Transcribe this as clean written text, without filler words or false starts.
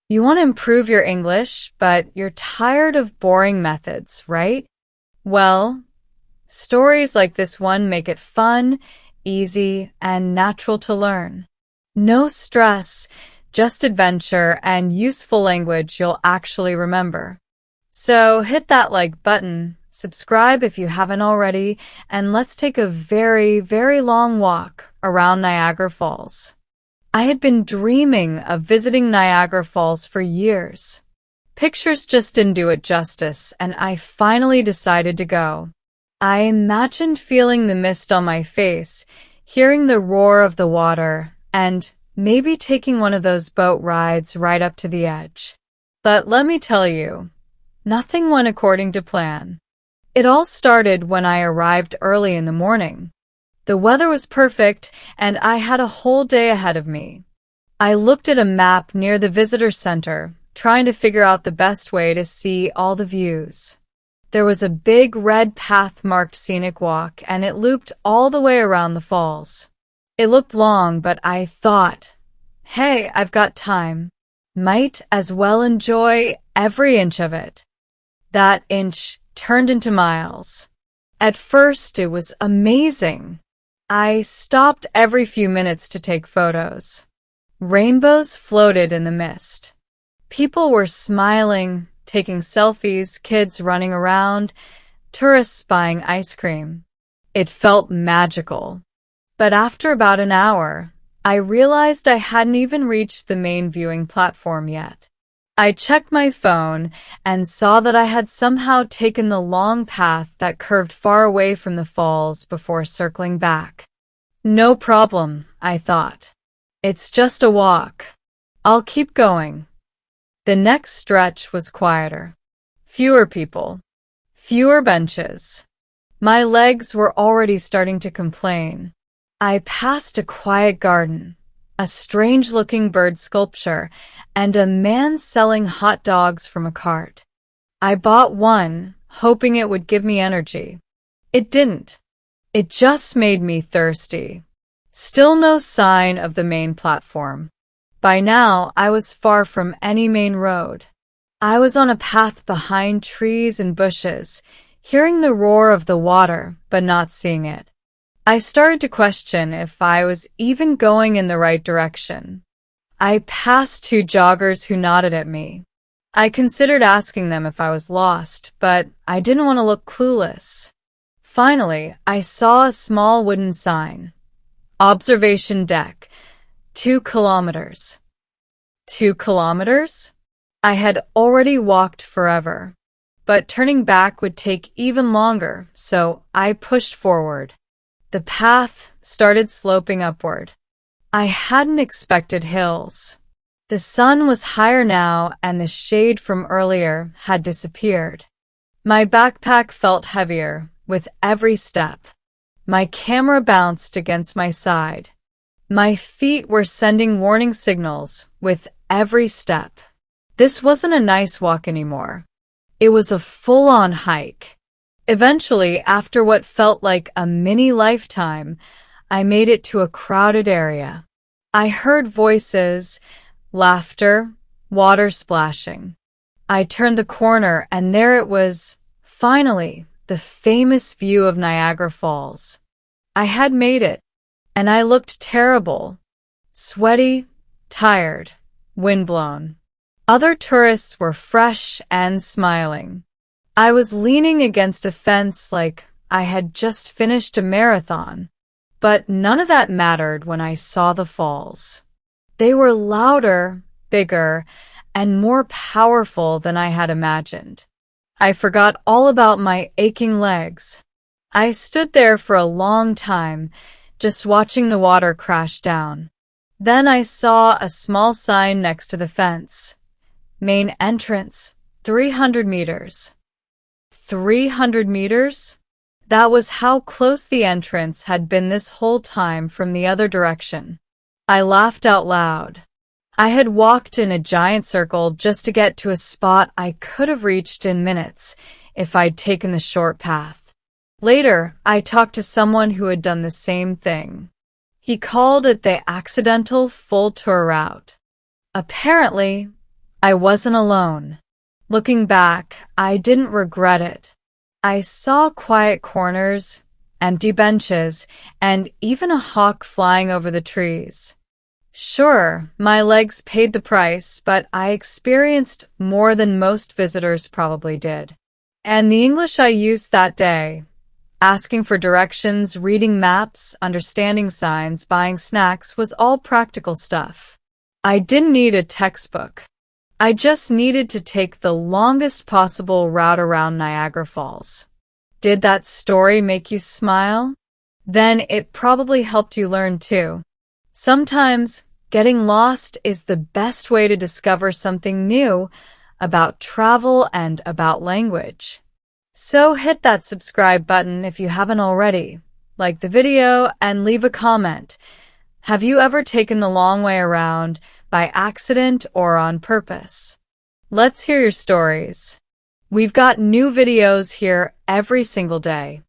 You want to improve your English, but you're tired of boring methods, right? Well, stories like this one make it fun, easy, and natural to learn. No stress, just adventure and useful language you'll actually remember. So hit that like button, subscribe if you haven't already, and let's take a very, very long walk around Niagara Falls. I had been dreaming of visiting Niagara Falls for years. Pictures just didn't do it justice, and I finally decided to go. I imagined feeling the mist on my face, hearing the roar of the water, and maybe taking one of those boat rides right up to the edge. But let me tell you, nothing went according to plan. It all started when I arrived early in the morning. The weather was perfect, and I had a whole day ahead of me. I looked at a map near the visitor center, trying to figure out the best way to see all the views. There was a big red path marked Scenic Walk, and it looped all the way around the falls. It looked long, but I thought, hey, I've got time. Might as well enjoy every inch of it. That inch turned into miles. At first, it was amazing. I stopped every few minutes to take photos. Rainbows floated in the mist. People were smiling, taking selfies, kids running around, tourists buying ice cream. It felt magical. But after about an hour, I realized I hadn't even reached the main viewing platform yet. I checked my phone and saw that I had somehow taken the long path that curved far away from the falls before circling back. No problem, I thought. It's just a walk. I'll keep going. The next stretch was quieter. Fewer people. Fewer benches. My legs were already starting to complain. I passed a quiet garden, a strange-looking bird sculpture, and a man selling hot dogs from a cart. I bought one, hoping it would give me energy. It didn't. It just made me thirsty. Still no sign of the main platform. By now, I was far from any main road. I was on a path behind trees and bushes, hearing the roar of the water, but not seeing it. I started to question if I was even going in the right direction. I passed two joggers who nodded at me. I considered asking them if I was lost, but I didn't want to look clueless. Finally, I saw a small wooden sign. Observation deck. 2 kilometers. 2 kilometers? I had already walked forever. But turning back would take even longer, so I pushed forward. The path started sloping upward. I hadn't expected hills. The sun was higher now, and the shade from earlier had disappeared. My backpack felt heavier with every step. My camera bounced against my side. My feet were sending warning signals with every step. This wasn't a nice walk anymore. It was a full-on hike. Eventually, after what felt like a mini lifetime, I made it to a crowded area. I heard voices, laughter, water splashing. I turned the corner, and there it was, finally, the famous view of Niagara Falls. I had made it, and I looked terrible. Sweaty, tired, windblown. Other tourists were fresh and smiling. I was leaning against a fence like I had just finished a marathon. But none of that mattered when I saw the falls. They were louder, bigger, and more powerful than I had imagined. I forgot all about my aching legs. I stood there for a long time, just watching the water crash down. Then I saw a small sign next to the fence. Main entrance, 300 meters. 300 meters? That was how close the entrance had been this whole time from the other direction. I laughed out loud. I had walked in a giant circle just to get to a spot I could have reached in minutes if I'd taken the short path. Later, I talked to someone who had done the same thing. He called it the accidental full tour route. Apparently, I wasn't alone. Looking back, I didn't regret it. I saw quiet corners, empty benches, and even a hawk flying over the trees. Sure, my legs paid the price, but I experienced more than most visitors probably did. And the English I used that day, asking for directions, reading maps, understanding signs, buying snacks, was all practical stuff. I didn't need a textbook. I just needed to take the longest possible route around Niagara Falls. Did that story make you smile? Then it probably helped you learn too. Sometimes getting lost is the best way to discover something new about travel and about language. So hit that subscribe button if you haven't already. Like the video and leave a comment. Have you ever taken the long way around by accident or on purpose? Let's hear your stories. We've got new videos here every single day.